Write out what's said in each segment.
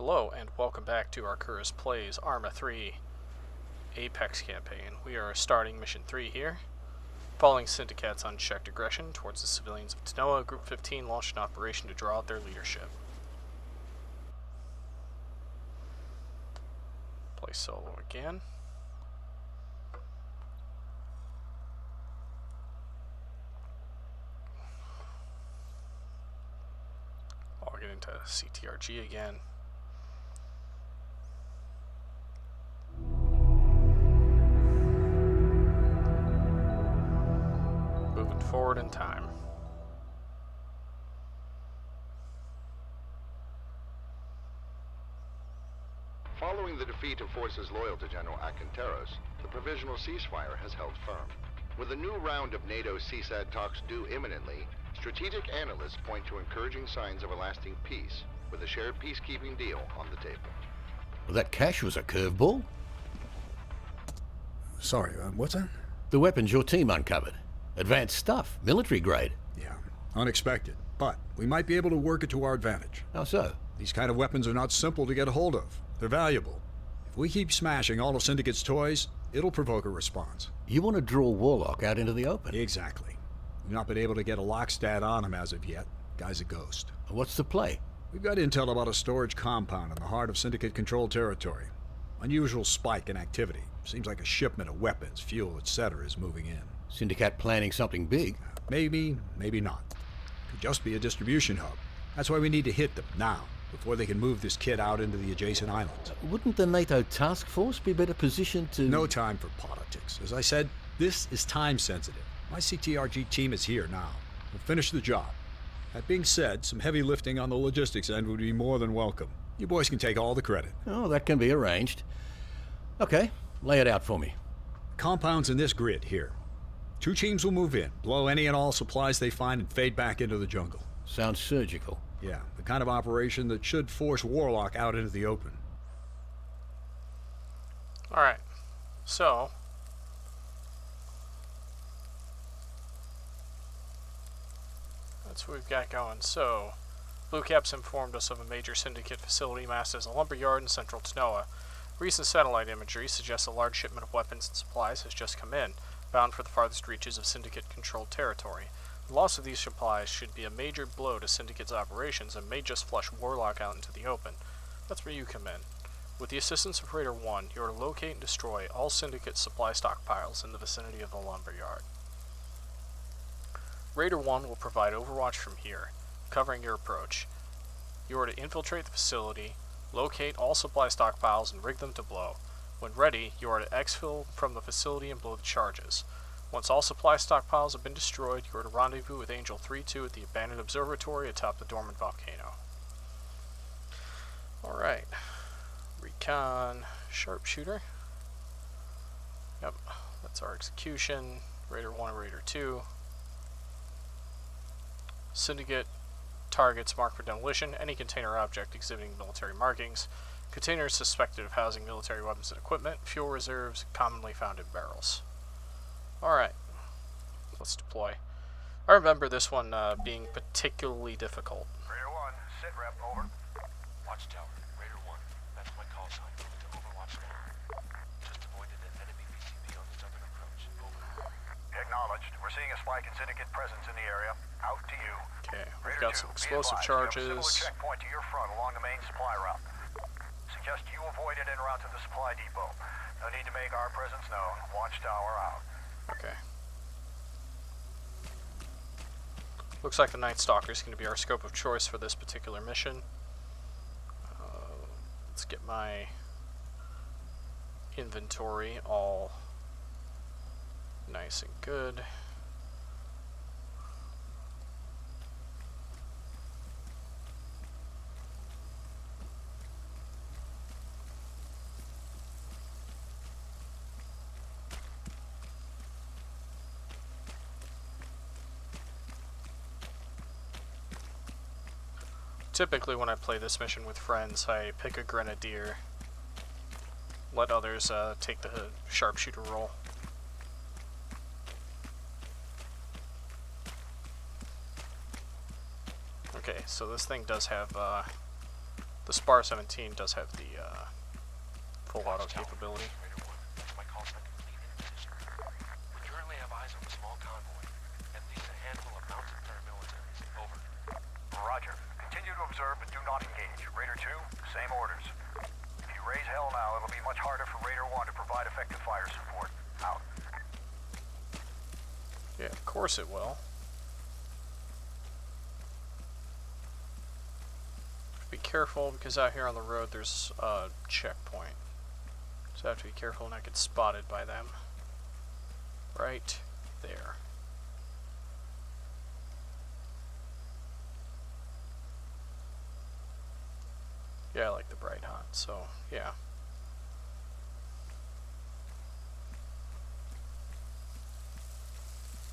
Hello and welcome back to Arcurus Plays Arma 3 Apex campaign. We are starting mission 3 here. Following Syndicate's unchecked aggression towards the civilians of Tanoa, Group 15 launched an operation to draw out their leadership. Play solo again. I'll get into CTRG again. Moving forward in time. Following the defeat of forces loyal to General Akinteros, the provisional ceasefire has held firm. With a new round of NATO CSAT talks due imminently, strategic analysts point to encouraging signs of a lasting peace, with a shared peacekeeping deal on the table. Well, that cache was a curveball. Sorry, what's that? The weapons your team uncovered. Advanced stuff, military grade. Yeah, unexpected. But we might be able to work it to our advantage. How so? These kind of weapons are not simple to get a hold of. They're valuable. If we keep smashing all of Syndicate's toys, it'll provoke a response. You want to draw Warlock out into the open? Exactly. We've not been able to get a lockstat on him as of yet. Guy's a ghost. What's the play? We've got intel about a storage compound in the heart of Syndicate-controlled territory. Unusual spike in activity. Seems like a shipment of weapons, fuel, etc. is moving in. Syndicate planning something big? Maybe, maybe not. Could just be a distribution hub. That's why we need to hit them now, before they can move this kit out into the adjacent islands. Wouldn't the NATO task force be better positioned to... No time for politics. As I said, this is time sensitive. My CTRG team is here now. We'll finish the job. That being said, some heavy lifting on the logistics end would be more than welcome. You boys can take all the credit. Oh, that can be arranged. Okay, lay it out for me. Compounds in this grid here. 2 teams will move in, blow any and all supplies they find, and fade back into the jungle. Sounds surgical. Yeah, the kind of operation that should force Warlock out into the open. Alright, so that's what we've got going. So, Blue Caps informed us of a major Syndicate facility massed as a lumberyard in central Tanoa. Recent satellite imagery suggests a large shipment of weapons and supplies has just come in, bound for the farthest reaches of Syndicate-controlled territory. The loss of these supplies should be a major blow to Syndicate's operations and may just flush Warlock out into the open. That's where you come in. With the assistance of Raider 1, you are to locate and destroy all Syndicate supply stockpiles in the vicinity of the lumberyard. Raider 1 will provide overwatch from here, covering your approach. You are to infiltrate the facility, locate all supply stockpiles, and rig them to blow. When ready, you are to exfil from the facility and blow the charges. Once all supply stockpiles have been destroyed, you are to rendezvous with Angel 3-2 at the abandoned observatory atop the dormant volcano. Alright. Recon sharpshooter. Yep, that's our execution. Raider 1 and Raider 2. Syndicate targets marked for demolition. Any container object exhibiting military markings. Containers suspected of housing military weapons and equipment. Fuel reserves commonly found in barrels. Alright, let's deploy. I remember this one being particularly difficult. Raider 1, sit rep, over. Watchtower, Raider 1, that's my call sign. To Overwatch now. Just avoided an enemy BCP on the southern approach. Over. Acknowledged. We're seeing a spike in Syndicate presence in the area. Out to you. Okay, we've Raider got 2, some be explosive advised, we have a charges. similar checkpoint to your front along the main supply route. Suggest you avoid it en route to the supply depot. No need to make our presence known. Watchtower out. Okay. Looks like the Night Stalker is going to be our scope of choice for this particular mission. Let's get my inventory all nice and good. Typically when I play this mission with friends, I pick a grenadier, let others take the sharpshooter role. Okay, so this thing does have the The Spar 17 does have the full auto capability. Raider 1, that's my call sign complete in position. We currently have eyes on a small convoy, at least a handful of mounted paramilitaries. Over. Roger. Continue to observe, but do not engage. Raider 2, same orders. If you raise hell now, it'll be much harder for Raider 1 to provide effective fire support. Out. Yeah, of course it will. Be careful, because out here on the road there's a checkpoint. So I have to be careful and not get spotted by them. Right there. Yeah, I like the bright hot, so yeah.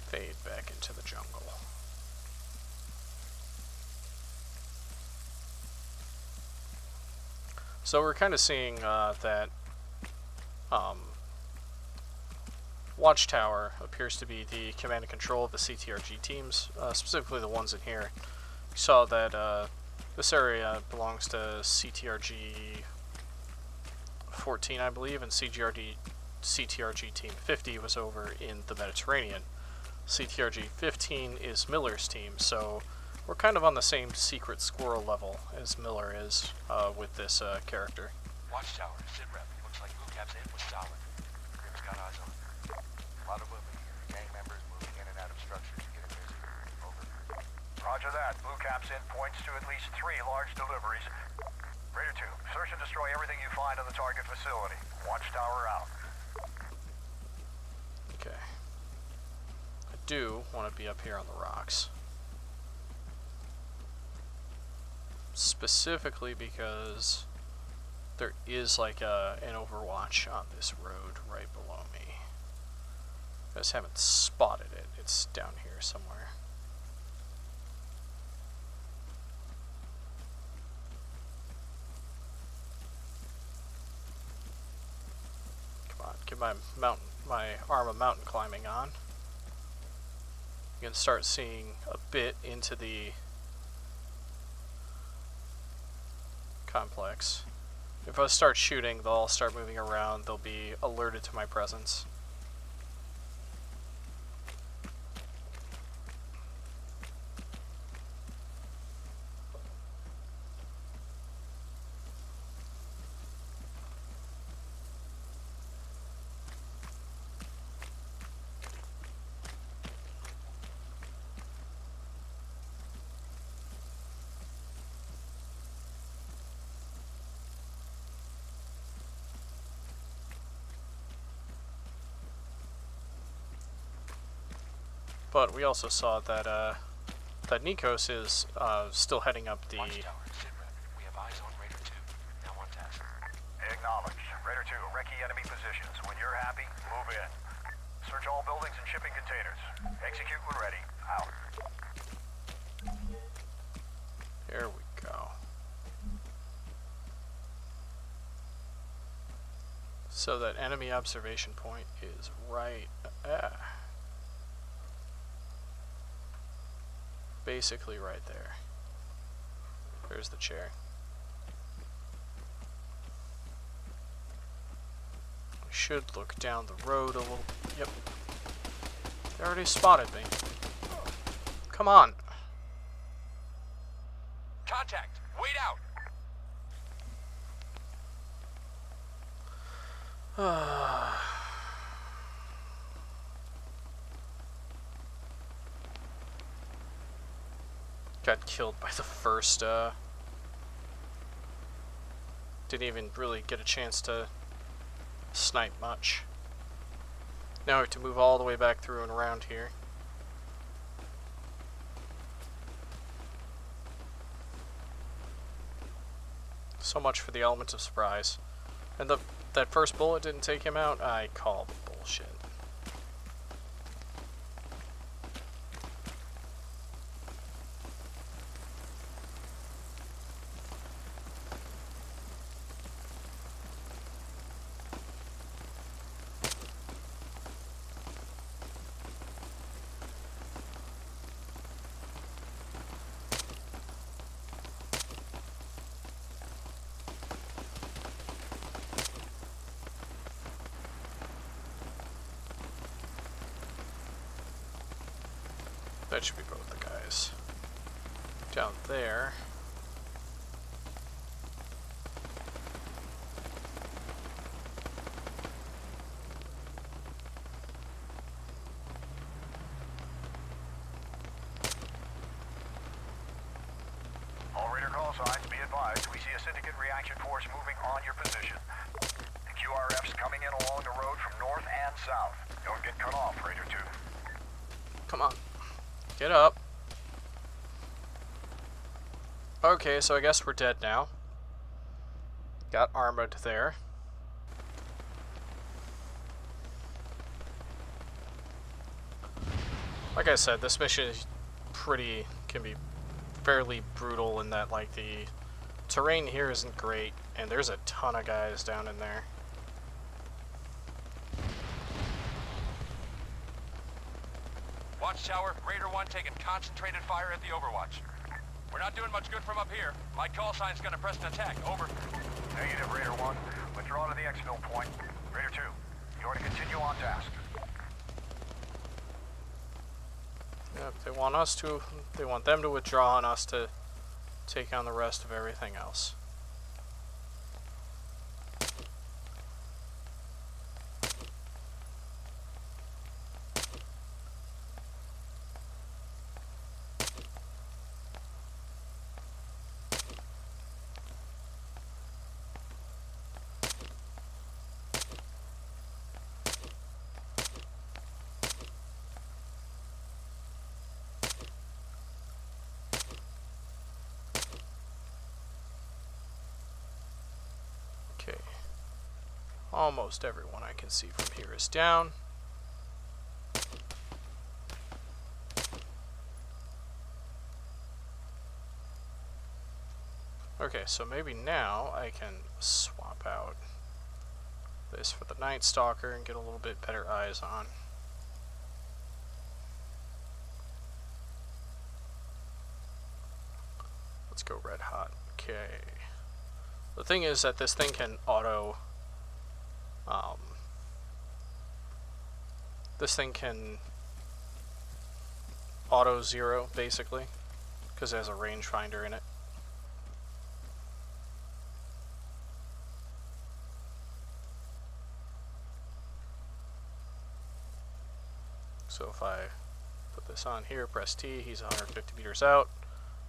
Fade back into the jungle. So we're kind of seeing that Watchtower appears to be the command and control of the CTRG teams, specifically the ones in here. We saw that this area belongs to CTRG 14, I believe, and CTRG Team 50 was over in the Mediterranean. CTRG 15 is Miller's team, so we're kind of on the same secret squirrel level as Miller is with this character. Watchtower, sitrep. Looks like Blue Cap's in was solid. Grim's got eyes on it. A lot of movement here. Gang members moving in and out of structures, getting busy. Over. Roger that. Blue Cap's in points to at least 3 large deliveries. Raider 2, search and destroy everything you find on the target facility. Watchtower out. Okay. I do want to be up here on the rocks. Specifically because there is like an overwatch on this road right below me. I just haven't spotted it. It's down here somewhere. Come on, get my Arma mountain climbing on. You can start seeing a bit into the complex. If I start shooting, they'll all start moving around. They'll be alerted to my presence. But we also saw that that Nikos is still heading up the. Watchtower, sitrep. We have eyes on Raider 2. Now on task. Acknowledged. Raider 2, recce enemy positions. When you're happy, move in. Search all buildings and shipping containers. Execute when ready. Out. Here we go. So that enemy observation point is right. Basically right there. There's the chair. I should look down the road a little. Yep. They already spotted me. Come on. Contact! Wait out! Got killed by the first, didn't even really get a chance to snipe much. Now we have to move all the way back through and around here. So much for the element of surprise. And that first bullet didn't take him out? I call bullshit. That should be both the guys. Down there. All Raider call signs, be advised. We see a syndicate reaction force moving on your position. The QRF's coming in along the road from north and south. Don't get cut off, Raider 2. Come on. Get up. Okay, so I guess we're dead now. Got Arma there. Like I said, this mission is can be fairly brutal in that, like, the terrain here isn't great, and there's a ton of guys down in there. Watchtower, Raider 1 taking concentrated fire at the Overwatch. We're not doing much good from up here. My call sign's gonna press an attack. Over. Negative, Raider 1. Withdraw to the exfil point. Raider 2, you are to continue on task. Yep, they want them to withdraw and us to take on the rest of everything else. Okay. Almost everyone I can see from here is down. Okay, so maybe now I can swap out this for the Night Stalker and get a little bit better eyes on. Let's go red hot. Okay. The thing is that this thing can auto zero basically, because it has a rangefinder in it. So if I put this on here, press T, he's 150 meters out.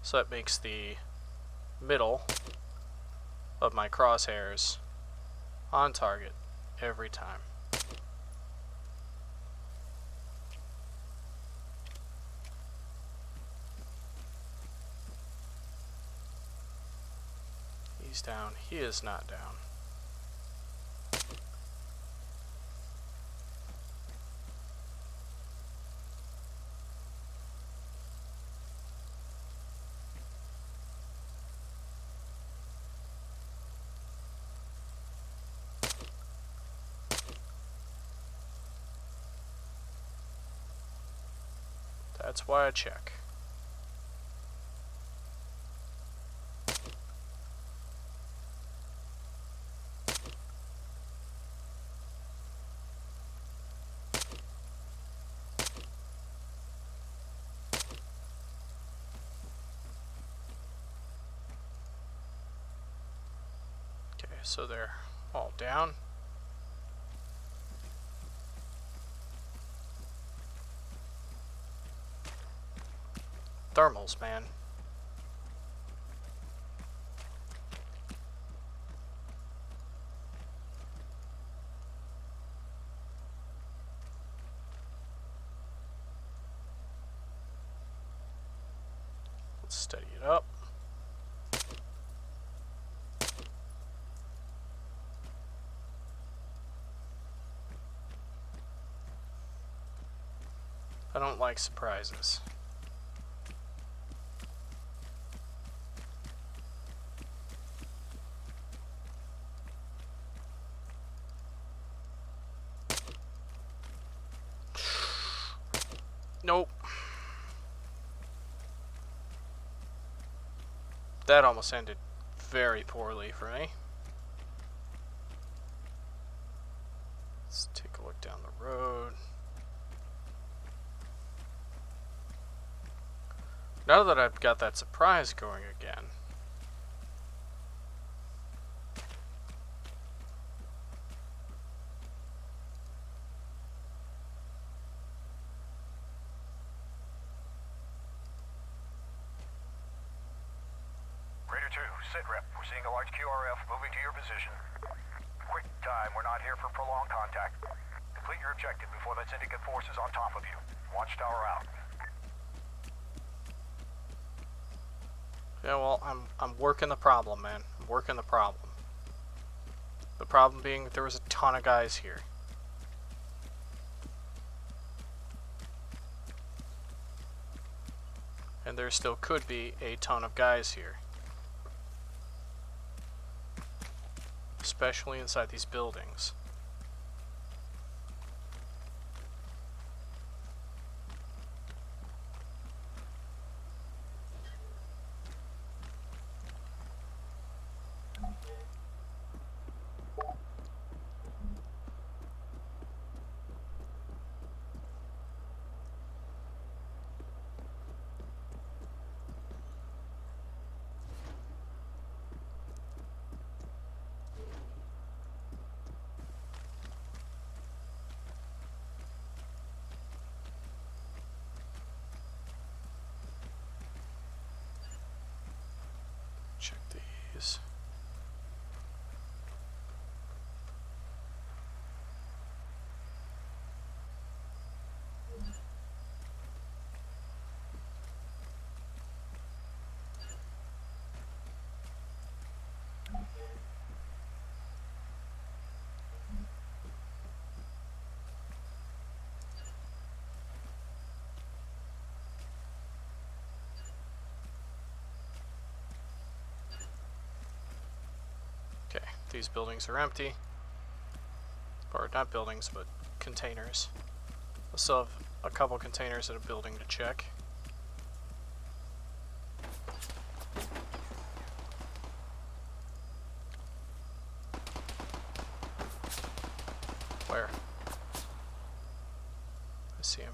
So that makes the middle of my crosshairs on target every time. He's down. He is not down. That's why I check. Okay, so they're all down. Thermals, man. Let's steady it up. I don't like surprises. Nope. That almost ended very poorly for me. Let's take a look down the road. Now that I've got that surprise going again. Raider 2, sit rep. We're seeing a large QRF moving to your position. Quick time, we're not here for prolonged contact. Complete your objective before that syndicate force is on top of you. Watchtower out. Yeah, well, I'm working the problem, man. I'm working the problem. The problem being that there was a ton of guys here. And there still could be a ton of guys here. Especially inside these buildings. Check these. Okay, these buildings are empty. Or not buildings, but containers. I still have a couple containers at a building to check. Where? I see him.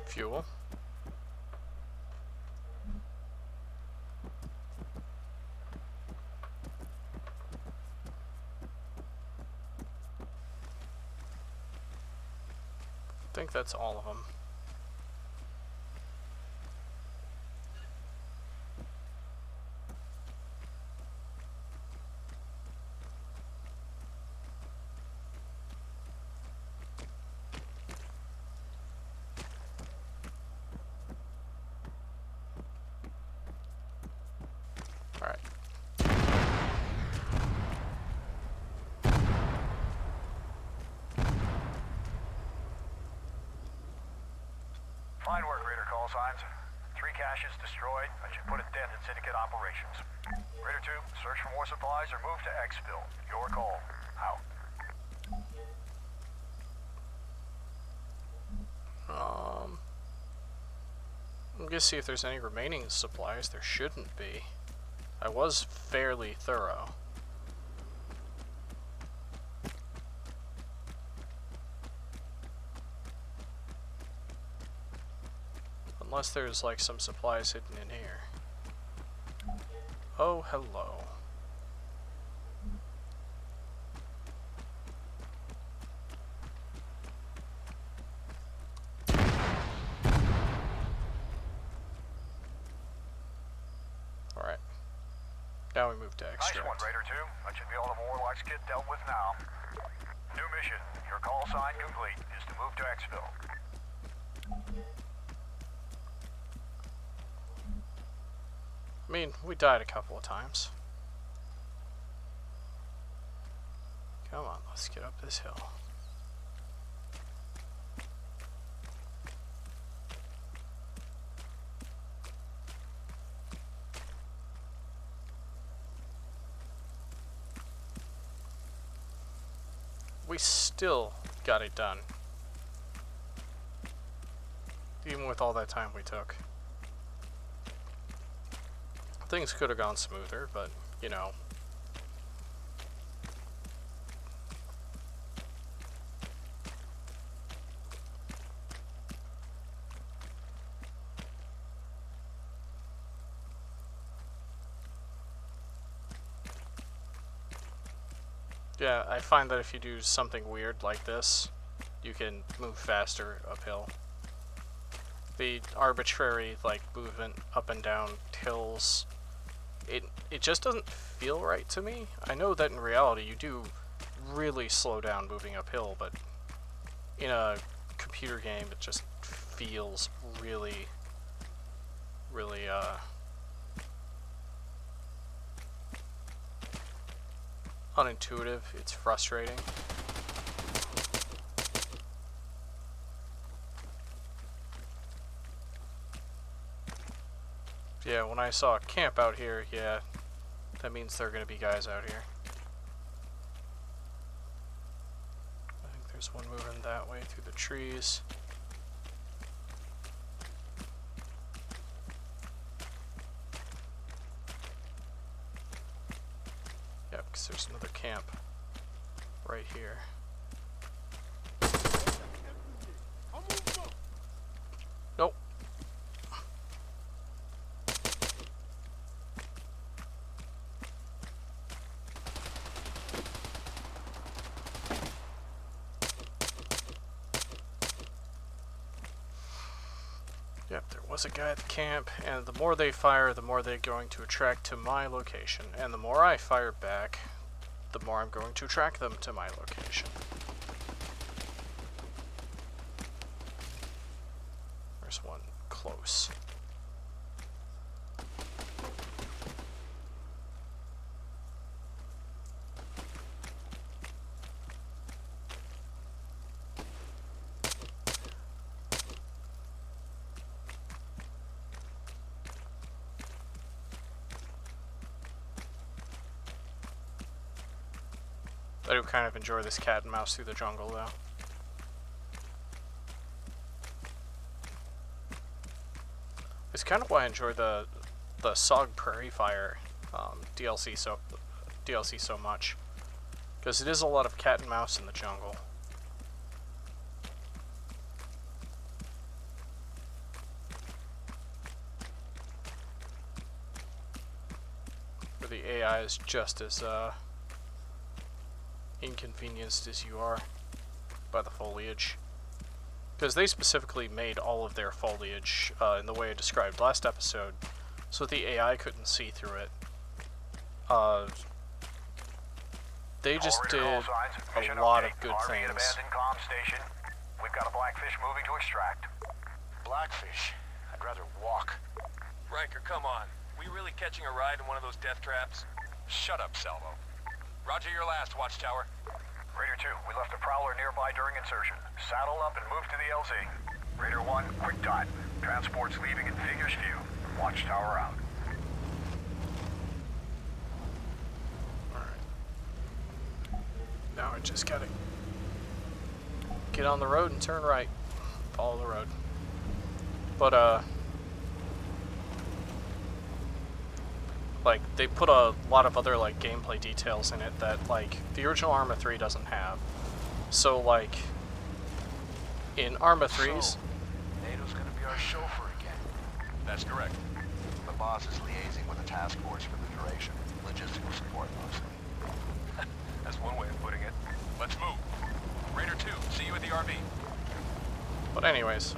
Fuel. I think that's all of them. Alright. Fine work, Raider call signs. 3 caches destroyed. That should put a dent in syndicate operations. Raider 2, search for more supplies or move to Exfil. Your call. Out. I'm gonna see if there's any remaining supplies. There shouldn't be. I was fairly thorough. Unless there's like some supplies hidden in here. Oh, hello. Alright. Now we move to extract. Nice one, Raider 2. That should be all the Warlock's kit dealt with now. New mission. Your call sign complete is to move to Exfil. I mean, we died a couple of times. Come on, let's get up this hill. we still got it done. Even with all that time we took. Things could have gone smoother, but, you know. Yeah, I find that if you do something weird like this, you can move faster uphill. The arbitrary, like, movement up and down hills, it just doesn't feel right to me. I know that in reality you do really slow down moving uphill, but in a computer game it just feels really, really, unintuitive. It's frustrating. Yeah, when I saw a camp out here, yeah, that means there are going to be guys out here. I think there's one moving that way through the trees. Yep, because there's another camp right here. Nope. Yep, there was a guy at the camp, and the more they fire, the more they're going to attract to my location. And the more I fire back, the more I'm going to attract them to my location. There's one close. I do kind of enjoy this cat and mouse through the jungle, though. It's kind of why I enjoy the Sog Prairie Fire DLC so much, because it is a lot of cat and mouse in the jungle. Where the AI is just as inconvenienced as you are by the foliage, because they specifically made all of their foliage in the way I described last episode, so the AI couldn't see through it. They just did a lot of good things. Abandoned comm station. We've got a blackfish moving to extract. Blackfish? I'd rather walk. Riker, come on. We really catching a ride in one of those death traps? Shut up, Salvo. Roger your last, Watchtower. Raider 2, we left a prowler nearby during insertion. Saddle up and move to the LZ. Raider 1, quick time. Transport's leaving in figures view. Watchtower out. Alright. Now I just gotta get on the road and turn right. Follow the road. But, like, they put a lot of other, like, gameplay details in it that, like, the original Arma 3 doesn't have. So, like, in Arma 3's... So, NATO's gonna be our chauffeur again. That's correct. The boss is liaising with the task force for the duration. Logistical support, mostly. That's one way of putting it. Let's move. Raider 2, see you at the RV. But anyways,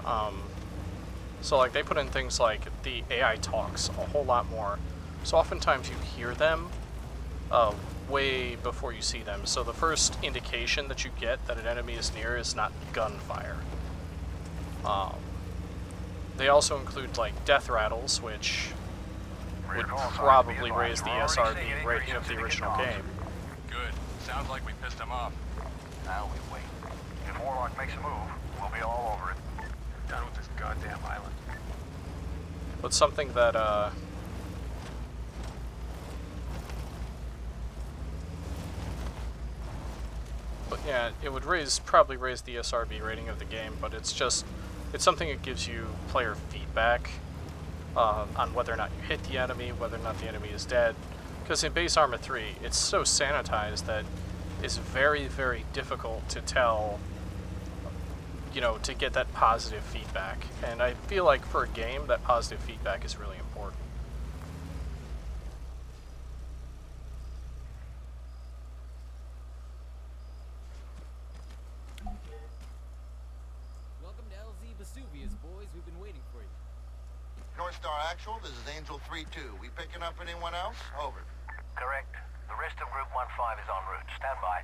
so, like, they put in things like the AI talks a whole lot more. So oftentimes you hear them way before you see them. So the first indication that you get that an enemy is near is not gunfire. They also include, like, death rattles, which would probably raise the SRB rating of the original game. Good. Sounds like we pissed him off. Now we wait. If Warlock makes a move, we'll be all over it. Done with this goddamn island. But something that, but yeah, it would probably raise the SRB rating of the game, but it's something that gives you player feedback on whether or not you hit the enemy, whether or not the enemy is dead. Because in base Arma 3, it's so sanitized that it's very, very difficult to tell, you know, to get that positive feedback. And I feel like for a game, that positive feedback is really important. Welcome to LZ Vesuvius, boys. We've been waiting for you. North Star Actual, this is Angel 3-2. We picking up anyone else? Over. Correct. The rest of Group 1-5 is en route. Stand by.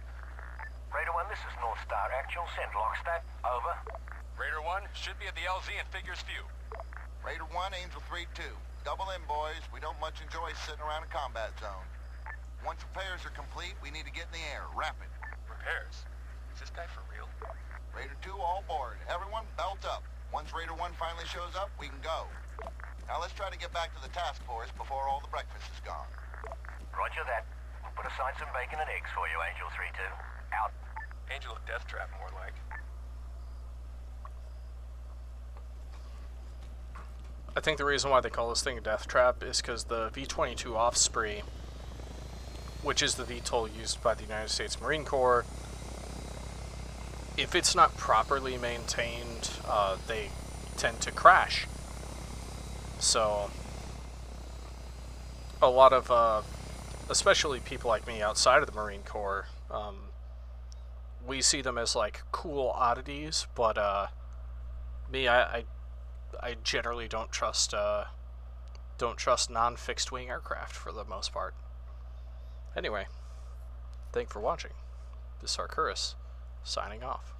Raider 1, this is North Star Actual. Send lockstat. Over. Raider 1 should be at the LZ and figures few. Raider 1, Angel 3-2. Double in, boys. We don't much enjoy sitting around a combat zone. Once repairs are complete, we need to get in the air. Rapid. Repairs? Is this guy for real? Raider 2, all aboard. Everyone, belt up. Once Raider 1 finally shows up, we can go. Now let's try to get back to the task force before all the breakfast is gone. Roger that. We'll put aside some bacon and eggs for you, Angel 3-2. Out. Angel of Death Trap, more like. I think the reason why they call this thing a death trap is because the V-22 Osprey, which is the VTOL used by the United States Marine Corps, if it's not properly maintained, they tend to crash. So, a lot of, especially people like me outside of the Marine Corps, we see them as like cool oddities, but me, I generally don't trust non-fixed wing aircraft for the most part. Anyway, thank you for watching. This is Arcurus, signing off.